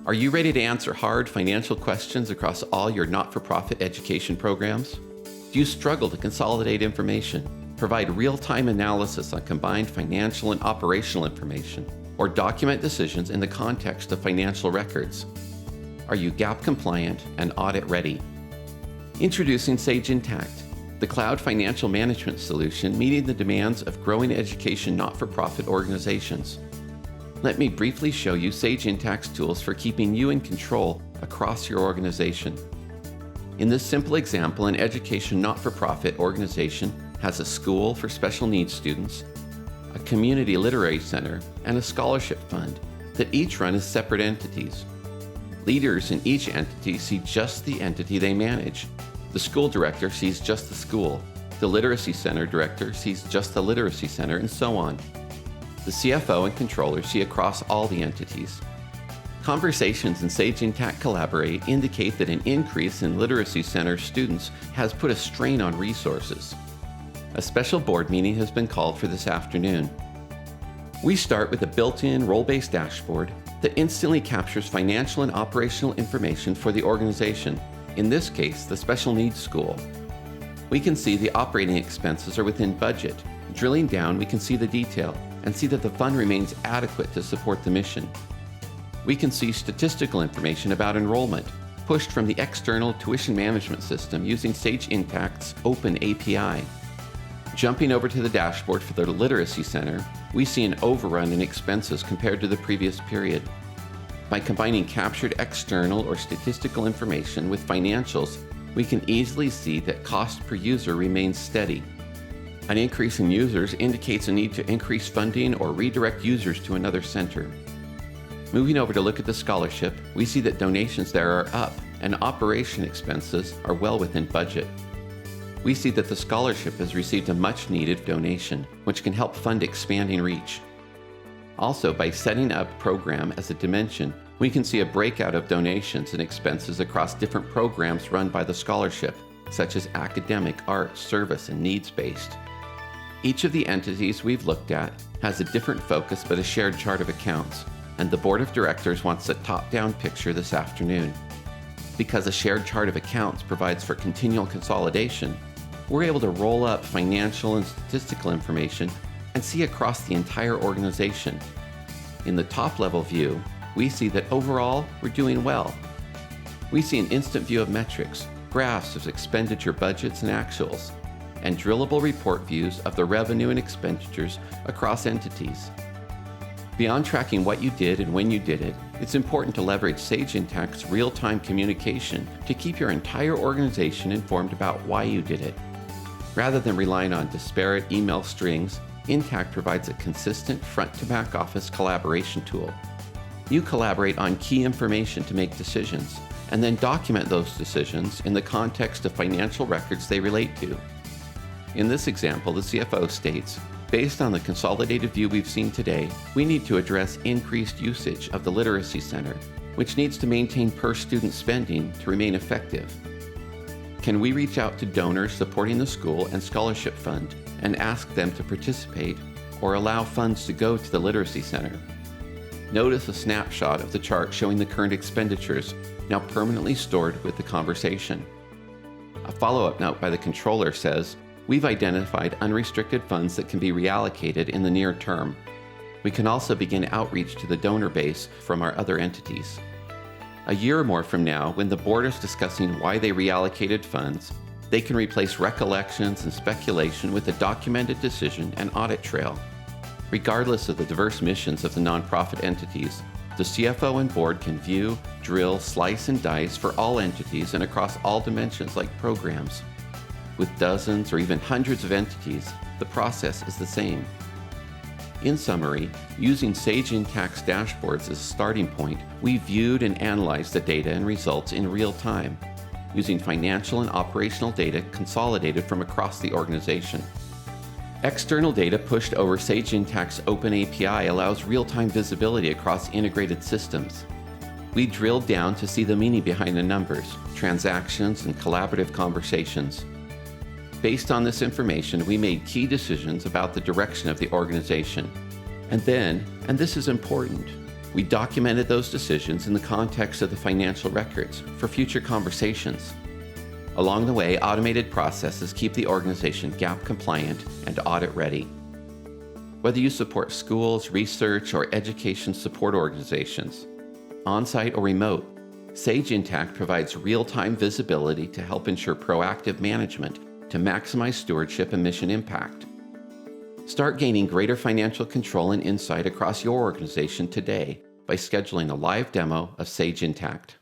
Are you ready to answer hard financial questions across all your not-for-profit education programs? Do you struggle to consolidate information, provide real-time analysis on combined financial and operational information, or document decisions in the context of financial records? Are you GAAP compliant and audit ready? Introducing Sage Intacct, the cloud financial management solution meeting the demands of growing education not-for-profit organizations. Let me briefly show you Sage Intacct's tools for keeping you in control across your organization. In this simple example, an education not-for-profit organization has a school for special needs students, a community literary center, and a scholarship fund that each run as separate entities. Leaders in each entity see just the entity they manage. The school director sees just the school. The literacy center director sees just the literacy center, and so on. The CFO and controller see across all the entities. Conversations in Sage Intacct Collaborate indicate that an increase in literacy center students has put a strain on resources. A special board meeting has been called for this afternoon. We start with a built-in role-based dashboard that instantly captures financial and operational information for the organization, in this case, the special needs school. We can see the operating expenses are within budget. Drilling down, we can see the detail and see that the fund remains adequate to support the mission. We can see statistical information about enrollment, pushed from the external tuition management system using Sage Intacct's Open API. Jumping over to the dashboard for the Literacy Center, we see an overrun in expenses compared to the previous period. By combining captured external or statistical information with financials, we can easily see that cost per user remains steady. An increase in users indicates a need to increase funding or redirect users to another center. Moving over to look at the scholarship, we see that donations there are up and operation expenses are well within budget. We see that the scholarship has received a much-needed donation, which can help fund expanding reach. Also, by setting up program as a dimension, we can see a breakout of donations and expenses across different programs run by the scholarship, such as academic, art, service, and needs-based. Each of the entities we've looked at has a different focus but a shared chart of accounts, and the board of directors wants a top-down picture this afternoon. Because a shared chart of accounts provides for continual consolidation, we're able to roll up financial and statistical information and see across the entire organization. In the top-level view, we see that overall, we're doing well. We see an instant view of metrics, graphs of expenditure budgets and actuals, and drillable report views of the revenue and expenditures across entities. Beyond tracking what you did and when you did it, it's important to leverage Sage Intacct's real-time communication to keep your entire organization informed about why you did it. Rather than relying on disparate email strings, Intacct provides a consistent front-to-back office collaboration tool. You collaborate on key information to make decisions, and then document those decisions in the context of financial records they relate to. In this example, the CFO states, based on the consolidated view we've seen today, we need to address increased usage of the Literacy Center, which needs to maintain per-student spending to remain effective. Can we reach out to donors supporting the school and scholarship fund and ask them to participate or allow funds to go to the Literacy Center? Notice a snapshot of the chart showing the current expenditures, now permanently stored with the conversation. A follow-up note by the controller says, we've identified unrestricted funds that can be reallocated in the near term. We can also begin outreach to the donor base from our other entities. A year or more from now, when the board is discussing why they reallocated funds, they can replace recollections and speculation with a documented decision and audit trail. Regardless of the diverse missions of the nonprofit entities, the CFO and board can view, drill, slice, and dice for all entities and across all dimensions like programs. With dozens or even hundreds of entities, the process is the same. In summary, using Sage Intacct's dashboards as a starting point, we viewed and analyzed the data and results in real time, using financial and operational data consolidated from across the organization. External data pushed over Sage Intacct's Open API allows real-time visibility across integrated systems. We drilled down to see the meaning behind the numbers, transactions, and collaborative conversations. Based on this information, we made key decisions about the direction of the organization. And then, and this is important, We documented those decisions in the context of the financial records for future conversations. Along the way, automated processes keep the organization GAAP compliant and audit ready. Whether you support schools, research, or education support organizations, on-site or remote, Sage Intacct provides real-time visibility to help ensure proactive management to maximize stewardship and mission impact. Start gaining greater financial control and insight across your organization today by scheduling a live demo of Sage Intacct.